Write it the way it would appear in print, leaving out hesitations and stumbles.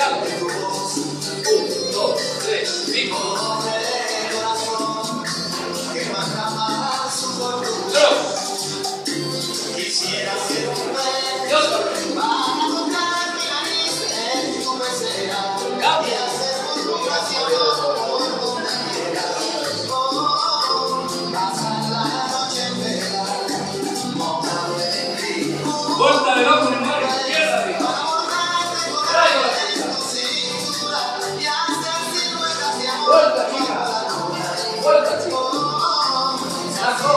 1, 2, 3, 5. Quisiera ser un rey Dios. para tocar mi nariz en tu pecera y hacer murmuración por donde quiera. Oh, pasar la noche entera montado en ti. Vuelta de loco en mano izquierda. Para borrarte con tu cintura y hacer siluetas de amor. Vuelta, chica. Vuelta, chica. Oh, Saco.